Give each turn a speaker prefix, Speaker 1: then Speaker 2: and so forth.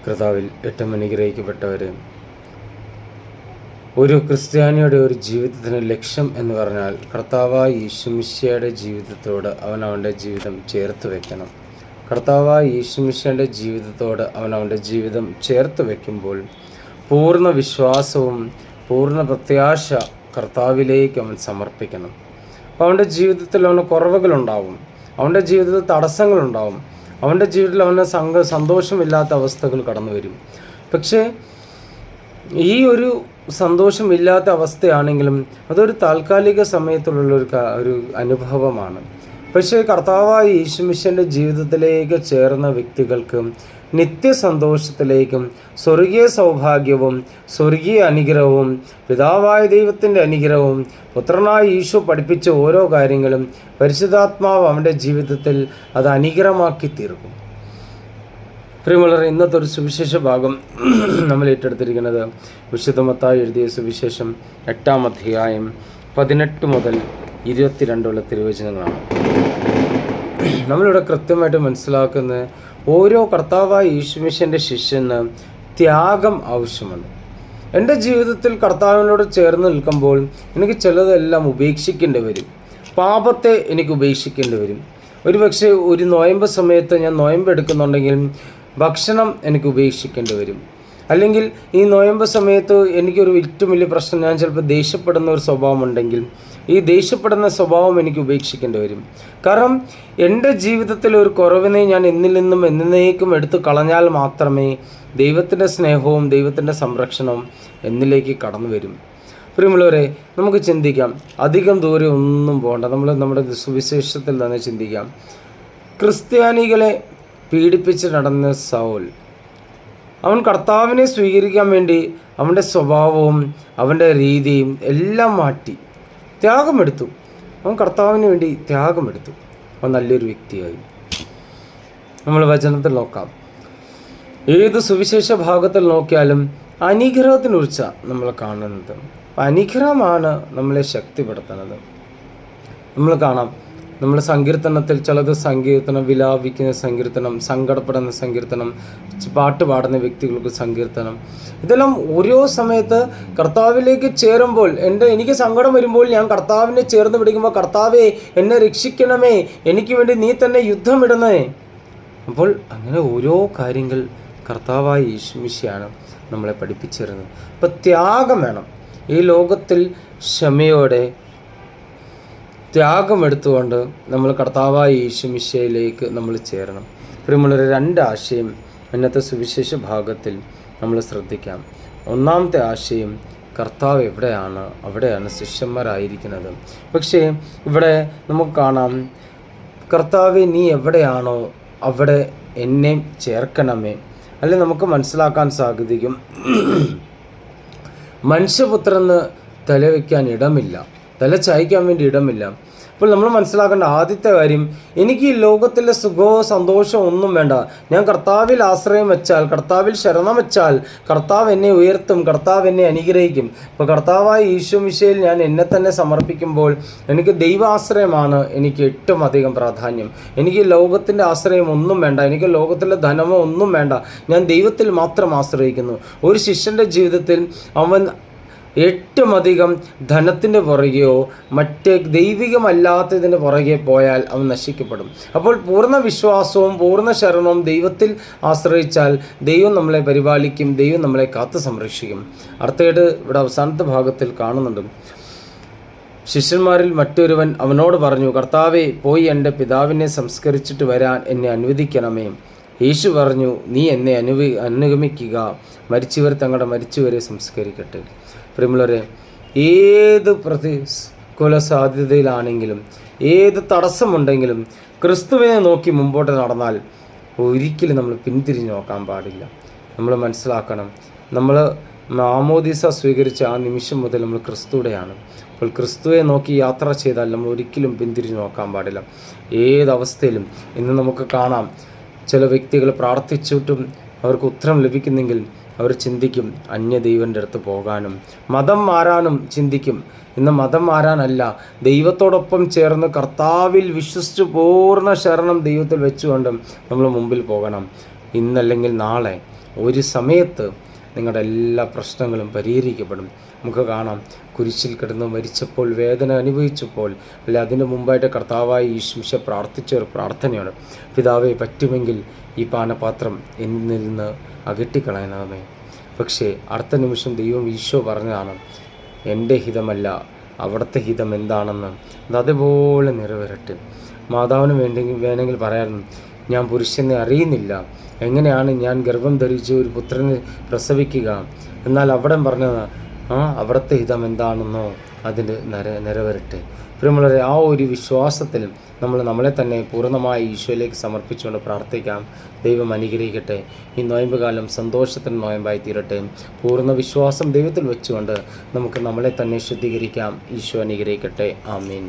Speaker 1: കർത്താവിൽ ഏറ്റവും അനുഗ്രഹിക്കപ്പെട്ടവർ, ഒരു ക്രിസ്ത്യാനിയുടെ ഒരു ജീവിതത്തിന് ലക്ഷ്യം എന്ന് പറഞ്ഞാൽ കർത്താവായ യേശുമിശിഹായുടെ ജീവിതത്തോട് അവൻ്റെ ജീവിതം ചേർത്ത് വെക്കണം. കർത്താവായ യേശുമിശിഹായുടെ ജീവിതത്തോട് അവൻ്റെ ജീവിതം ചേർത്ത് വെക്കുമ്പോൾ പൂർണ്ണ വിശ്വാസവും പൂർണ്ണ പ്രത്യാശ കർത്താവിലേക്ക് അവൻ സമർപ്പിക്കണം. അപ്പോൾ അവൻ്റെ ജീവിതത്തിൽ അവന് കുറവുകളുണ്ടാവും, അവൻ്റെ ജീവിതത്തിൽ തടസ്സങ്ങളുണ്ടാവും, അവൻ്റെ ജീവിതത്തിൽ അവന് സന്തോഷമില്ലാത്ത അവസ്ഥകൾ കടന്നു വരും. പക്ഷേ ഈ ഒരു സന്തോഷമില്ലാത്ത അവസ്ഥയാണെങ്കിലും അതൊരു താൽക്കാലിക സമയത്തുള്ള ഒരു അനുഭവമാണ്. പക്ഷേ കർത്താവായ യേശുമിശിഹായുടെ ജീവിതത്തിലേക്ക് ചേർന്ന വ്യക്തികൾക്ക് നിത്യസന്തോഷത്തിലേക്കും സ്വർഗീയ സൗഭാഗ്യവും സ്വർഗീയ അനുഗ്രഹവും പിതാവായ ദൈവത്തിൻ്റെ അനുഗ്രഹവും പുത്രനായ ഈശോ പഠിപ്പിച്ച ഓരോ കാര്യങ്ങളും പരിശുദ്ധാത്മാവ് അവൻ്റെ ജീവിതത്തിൽ അത് അനുഗ്രഹമാക്കി തീർക്കും. പ്രിയമുള്ളവരെ, ഇന്നത്തെ ഒരു സുവിശേഷ ഭാഗം നമ്മൾ ഏറ്റെടുത്തിരിക്കുന്നത് വിശുദ്ധ മത്തായി എഴുതിയ സുവിശേഷം 8-ാം അധ്യായം 18 മുതൽ 22 തിരുവചനങ്ങളാണ്. നമ്മളിവിടെ കൃത്യമായിട്ട് മനസ്സിലാക്കുന്നത് ഓരോ കർത്താവായ യേശുമിശിഹായുടെ ശിഷ്യന് ത്യാഗം ആവശ്യമാണ്. എൻ്റെ ജീവിതത്തിൽ കർത്താവിനോട് ചേർന്ന് നിൽക്കുമ്പോൾ എനിക്ക് ചിലതെല്ലാം ഉപേക്ഷിക്കേണ്ടി വരും. പാപത്തെ എനിക്ക് ഉപേക്ഷിക്കേണ്ടി വരും. ഒരുപക്ഷെ ഒരു നോയമ്പ് സമയത്ത് ഞാൻ നോയമ്പ് എടുക്കുന്നുണ്ടെങ്കിൽ ഭക്ഷണം എനിക്ക് ഉപേക്ഷിക്കേണ്ടി വരും. അല്ലെങ്കിൽ ഈ നോയമ്പ് സമയത്ത് എനിക്കൊരു ഏറ്റവും വലിയ പ്രശ്നം, ഞാൻ ചിലപ്പോൾ ദേഷ്യപ്പെടുന്ന ഒരു സ്വഭാവം ഉണ്ടെങ്കിൽ ഈ ദേഷ്യപ്പെടുന്ന സ്വഭാവം എനിക്ക് ഉപേക്ഷിക്കേണ്ടി വരും. കാരണം എൻ്റെ ജീവിതത്തിൽ ഒരു കുറവിനെ ഞാൻ എന്നിൽ നിന്നും എന്നേക്കും എടുത്തു കളഞ്ഞാൽ മാത്രമേ ദൈവത്തിൻ്റെ സ്നേഹവും ദൈവത്തിൻ്റെ സംരക്ഷണവും എന്നിലേക്ക് കടന്നു വരും. പ്രിയമുള്ളവരെ, നമുക്ക് ചിന്തിക്കാം, അധികം ദൂരം ഒന്നും പോകണ്ട, നമ്മൾ നമ്മുടെ സുവിശേഷത്തിൽ തന്നെ ചിന്തിക്കാം. ക്രിസ്ത്യാനികളെ പീഡിപ്പിച്ച് നടന്ന സൗൽ, അവൻ കർത്താവിനെ സ്വീകരിക്കാൻ വേണ്ടി അവൻ്റെ സ്വഭാവവും അവൻ്റെ രീതിയും എല്ലാം മാറ്റി ത്യാഗമെടുത്തു. അവൻ കർത്താവിന് വേണ്ടി ത്യാഗമെടുത്തു. അവൻ നല്ലൊരു വ്യക്തിയായി. നമ്മൾ വചനത്തിൽ നോക്കാം, ഏത് സുവിശേഷ ഭാഗത്തിൽ നോക്കിയാലും അനുഗ്രഹത്തിനെക്കുറിച്ചാണ് നമ്മൾ കാണുന്നത്. അനുഗ്രഹമാണ് നമ്മളെ ശക്തിപ്പെടുത്തുന്നത്. നമ്മൾ കാണാം, നമ്മൾ സങ്കീർത്തനത്തിൽ ചിലത് സങ്കീർത്തനം, വിലാപിക്കുന്ന സങ്കീർത്തനം, സങ്കടപ്പെടുന്ന സങ്കീർത്തനം, പാട്ട് പാടുന്ന വ്യക്തികൾക്ക് സങ്കീർത്തനം, ഇതെല്ലാം ഓരോ സമയത്ത് കർത്താവിലേക്ക് ചേരുമ്പോൾ എനിക്ക് സങ്കടം വരുമ്പോൾ ഞാൻ കർത്താവിനെ ചേർന്ന് പിടിക്കുമ്പോൾ, കർത്താവേ എന്നെ രക്ഷിക്കണമേ, എനിക്ക് വേണ്ടി നീ തന്നെ യുദ്ധമിടണേ. അപ്പോൾ അങ്ങനെ ഓരോ കാര്യങ്ങൾ കർത്താവായ യേശുമിശിഹായാണ് നമ്മളെ പഠിപ്പിച്ചിരുന്നത്. അപ്പോൾ ത്യാഗം വേണം. ഈ ലോകത്തിൽ ക്ഷമയോടെ ത്യാഗമെടുത്തുകൊണ്ട് നമ്മൾ കർത്താവായ യേശുമിശിഹായിലേക്ക് നമ്മൾ ചേരണം. പ്രിയമുള്ളവരെ, 2 ആശയം ഇന്നത്തെ സുവിശേഷ ഭാഗത്തിൽ നമ്മൾ ശ്രദ്ധിക്കാം. ഒന്നാമത്തെ ആശയം, കർത്താവ് എവിടെയാണ് അവിടെയാണ് ശിഷ്യന്മാരായിരിക്കുന്നത്. പക്ഷേ ഇവിടെ നമുക്ക് കാണാം, കർത്താവെ നീ എവിടെയാണോ അവിടെ എന്നെ ചേർക്കണമേ. അല്ലെങ്കിൽ നമുക്ക് മനസ്സിലാക്കാൻ സാധിക്കും, മനുഷ്യപുത്രന് തല വയ്ക്കാൻ ഇടമില്ല, തല ചായ്ക്കാൻ വേണ്ടി ഇടമില്ല. അപ്പോൾ നമ്മൾ മനസ്സിലാക്കേണ്ട ആദ്യത്തെ കാര്യം, എനിക്ക് ഈ ലോകത്തിലെ സുഖമോ സന്തോഷമോ ഒന്നും വേണ്ട. ഞാൻ കർത്താവിൽ ആശ്രയം വെച്ചാൽ, കർത്താവിൽ ശരണം വെച്ചാൽ കർത്താവ് എന്നെ ഉയർത്തും, കർത്താവ് എന്നെ അനുഗ്രഹിക്കും. ഇപ്പോൾ കർത്താവായ യേശുമിശിഹായിൽ ഞാൻ എന്നെ തന്നെ സമർപ്പിക്കുമ്പോൾ എനിക്ക് ദൈവാശ്രയമാണ് എനിക്ക് ഏറ്റവും അധികം പ്രാധാന്യം. എനിക്ക് ലോകത്തിൻ്റെ ആശ്രയം ഒന്നും വേണ്ട, എനിക്ക് ലോകത്തിലെ ധനമോ ഒന്നും വേണ്ട. ഞാൻ ദൈവത്തിൽ മാത്രം ആശ്രയിക്കുന്നു. ഒരു ശിഷ്യൻ്റെ ജീവിതത്തിൽ അവൻ ഏറ്റവും അധികം ധനത്തിൻ്റെ പുറകെയോ മറ്റേ ദൈവികമല്ലാത്തതിൻ്റെ പുറകെ പോയാൽ അവൻ നശിക്കപ്പെടും. അപ്പോൾ പൂർണ്ണ വിശ്വാസവും പൂർണ്ണ ശരണവും ദൈവത്തിൽ ആശ്രയിച്ചാൽ ദൈവം നമ്മളെ പരിപാലിക്കും, ദൈവം നമ്മളെ കാത്തു സംരക്ഷിക്കും. അടുത്തതായിട്ട് ഇവിടെ അവസാനത്തെ ഭാഗത്തിൽ കാണുന്നുണ്ട്, ശിഷ്യന്മാരിൽ മറ്റൊരുവൻ അവനോട് പറഞ്ഞു, കർത്താവേ, പോയി എൻ്റെ പിതാവിനെ സംസ്കരിച്ചിട്ട് വരാൻ എന്നെ അനുവദിക്കണമേ. യേശു പറഞ്ഞു, നീ എന്നെ അനുഗമിക്കുക, മരിച്ചവർ തങ്ങളുടെ മരിച്ചവരെ സംസ്കരിക്കട്ടെ. പ്രിയമുള്ളവരെ, ഏത് പ്രതികൂല സാധ്യതയിലാണെങ്കിലും ഏത് തടസ്സമുണ്ടെങ്കിലും ക്രിസ്തുവിനെ നോക്കി മുമ്പോട്ട് നടന്നാൽ ഒരിക്കലും നമ്മൾ പിന്തിരിഞ്ഞ് നോക്കാൻ പാടില്ല. നമ്മൾ മനസ്സിലാക്കണം, നമ്മൾ മാമോദീസ സ്വീകരിച്ച ആ നിമിഷം മുതൽ നമ്മൾ ക്രിസ്തുവിടെയാണ്. അപ്പോൾ ക്രിസ്തുവെ നോക്കി യാത്ര ചെയ്താൽ നമ്മൾ ഒരിക്കലും പിന്തിരിഞ്ഞ് നോക്കാൻ പാടില്ല. ഏതവസ്ഥയിലും ഇന്ന് നമുക്ക് കാണാം, ചില വ്യക്തികൾ പ്രാർത്ഥിച്ചിട്ടും അവർക്ക് ഉത്തരം ലഭിക്കുന്നെങ്കിൽ അവർ ചിന്തിക്കും അന്യദൈവൻ്റെ അടുത്ത് പോകാനും മതം മാറാനും ചിന്തിക്കും. ഇന്ന് മതം മാറാനല്ല, ദൈവത്തോടൊപ്പം ചേർന്ന് കർത്താവിൽ വിശ്വസിച്ച് പൂർണ്ണ ശരണം ദൈവത്തിൽ വെച്ചുകൊണ്ട് നമ്മൾ മുമ്പിൽ പോകണം. ഇന്നല്ലെങ്കിൽ നാളെ ഒരു സമയത്ത് നിങ്ങളുടെ എല്ലാ പ്രശ്നങ്ങളും പരിഹരിക്കപ്പെടും. നമുക്ക് കാണാം, കുരിശിൽ കിടന്ന് മരിച്ചപ്പോൾ, വേദന അനുഭവിച്ചപ്പോൾ, അല്ലെ അതിന് മുമ്പായിട്ട് കർത്താവായി ഈശോ പ്രാർത്ഥിച്ച ഒരു പ്രാർത്ഥനയാണ്, പിതാവേ പറ്റുമെങ്കിൽ ഈ പാനപാത്രം എന്നിൽ നിന്ന് അകറ്റിക്കളയണമേ. പക്ഷേ അടുത്ത നിമിഷം ദൈവം ഈശോ പറഞ്ഞതാണ്, എൻ്റെ ഹിതമല്ല അവിടുത്തെ ഹിതം എന്താണെന്ന് അത് അതുപോലെ നിറവേറട്ടെ. മാതാവിന് വേണമെങ്കിൽ പറയാനും, ഞാൻ പുരുഷനെ അറിയുന്നില്ല, എങ്ങനെയാണ് ഞാൻ ഗർഭം ധരിച്ച് ഒരു പുത്രനെ പ്രസവിക്കുക? എന്നാൽ അവിടെ പറഞ്ഞത് അവിടുത്തെ ഹിതം എന്താണെന്നോ അതിന് നിറവേറട്ടെ. പ്രിയമുള്ളവരെ, ആ ഒരു വിശ്വാസത്തിൽ നമ്മളെ തന്നെ പൂർണ്ണമായി ഈശോയിലേക്ക് സമർപ്പിച്ചുകൊണ്ട് പ്രാർത്ഥിക്കാം. ദൈവം അനുഗ്രഹിക്കട്ടെ. ഈ നോയമ്പ് കാലം സന്തോഷത്തിന് നോയമ്പായി തീരട്ടെ. പൂർണ്ണ വിശ്വാസം ദൈവത്തിൽ വെച്ചുകൊണ്ട് നമുക്ക് നമ്മളെ തന്നെ ശുദ്ധീകരിക്കാം. ഈശോ അനുഗ്രഹിക്കട്ടെ. ആമീൻ.